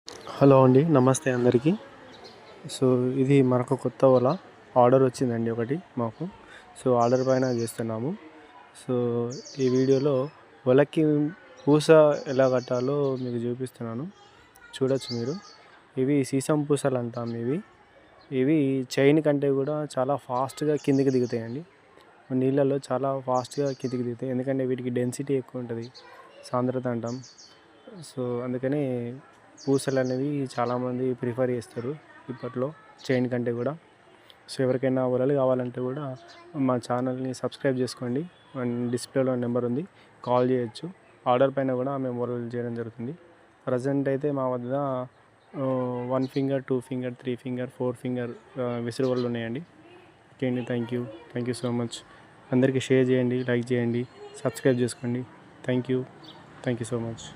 Hello అండి, నమస్తే అందరికీ. సో ఇది మనకు కొత్త వల ఆర్డర్ వచ్చిందండి ఒకటి మాకు. సో ఆర్డర్ పైన చేస్తున్నాము. సో ఈ వీడియోలో వలకి పూస ఎలా కట్టాలో మీకు చూపిస్తున్నాను, చూడొచ్చు మీరు. ఇవి సీసం పూసలు అంటాం. ఇవి చైన్ కంటే కూడా చాలా ఫాస్ట్గా కిందికి దిగుతాయండి. నీళ్ళల్లో చాలా ఫాస్ట్గా కిందికి దిగుతాయి, ఎందుకంటే వీటికి డెన్సిటీ ఎక్కువ ఉంటుంది, సాంద్రత అంటాం. సో అందుకని పూసలు అనేవి చాలామంది ప్రిఫర్ చేస్తారు ఇప్పట్లో చైన్ కంటే కూడా. సో ఎవరికైనా వలలు కావాలంటే కూడా మా ఛానల్ని సబ్స్క్రైబ్ చేసుకోండి. డిస్ప్లేలో నెంబర్ ఉంది, కాల్ చేయొచ్చు. ఆర్డర్ పైన కూడా మేము వలలు చేయడం జరుగుతుంది. ప్రజెంట్ అయితే మా వద్ద 1 ఫింగర్, 2 ఫింగర్, 3 ఫింగర్, 4 ఫింగర్ విసురు వలలు ఉన్నాయండి. ఓకే అండి, థ్యాంక్ యూ సో మచ్. అందరికీ షేర్ చేయండి, లైక్ చేయండి, సబ్స్క్రైబ్ చేసుకోండి. Thank you so much.